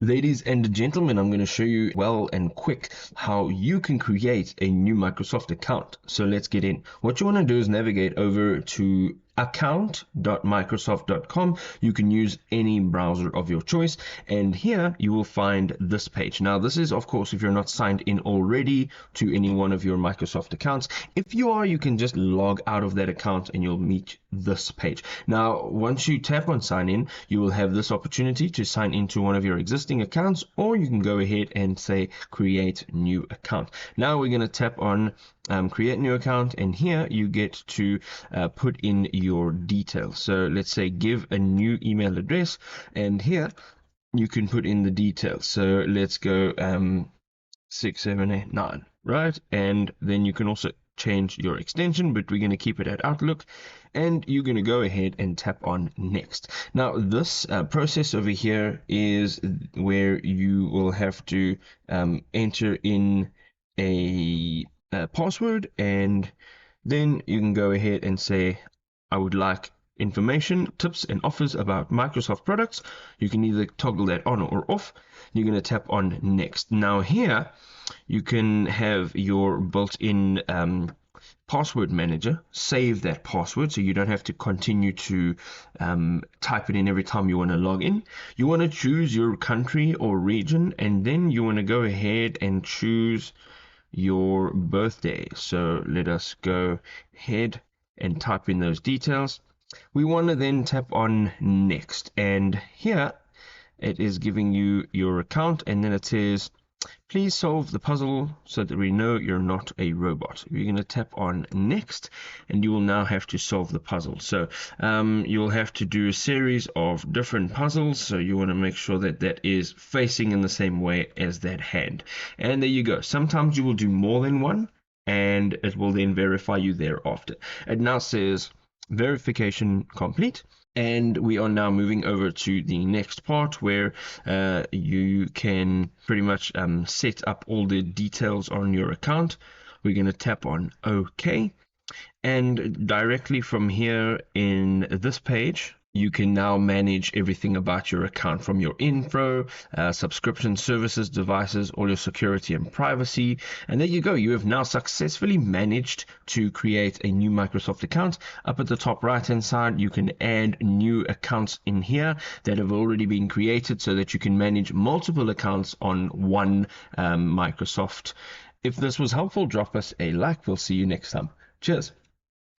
Ladies and gentlemen, I'm going to show you well and quick how you can create a new Microsoft account. So let's get in. What you want to do is navigate over to account.microsoft.com. You can use any browser of your choice, and here you will find this page. Now this is, of course, if you're not signed in already to any one of your Microsoft accounts. If you are, you can just log out of that account and you'll meet this page. Now once you tap on sign in, you will have this opportunity to sign into one of your existing accounts, or you can go ahead and say create new account. Now we're going to tap on create new account, and here you get to put in your details. So let's say give a new email address, and here you can put in the details. So let's go 6789, right? And then you can also change your extension, but we're going to keep it at Outlook, and you're going to go ahead and tap on next. Now this process over here is where you will have to enter in a password, and then you can go ahead and say I would like information, tips and offers about Microsoft products. You can either toggle that on or off. You're going to tap on next. Now here you can have your built-in password manager. Save that password so you don't have to continue to type it in every time you want to log in. You want to choose your country or region, and then you want to go ahead and choose your birthday. So let us go ahead and type in those details. We want to then tap on next, and here it is giving you your account, and then it says please solve the puzzle so that we know you're not a robot. You're going to tap on next, and you will now have to solve the puzzle. So you'll have to do a series of different puzzles, so you want to make sure that that is facing in the same way as that hand. And there you go. Sometimes you will do more than one, and it will then verify you thereafter. It now says verification complete. And we are now moving over to the next part where you can pretty much set up all the details on your account. We're going to tap on OK. And directly from here in this page, you can now manage everything about your account, from your info, subscription services, devices, all your security and privacy. And there you go. You have now successfully managed to create a new Microsoft account. Up at the top right hand side, you can add new accounts in here that have already been created so that you can manage multiple accounts on one Microsoft. If this was helpful, drop us a like. We'll see you next time. Cheers.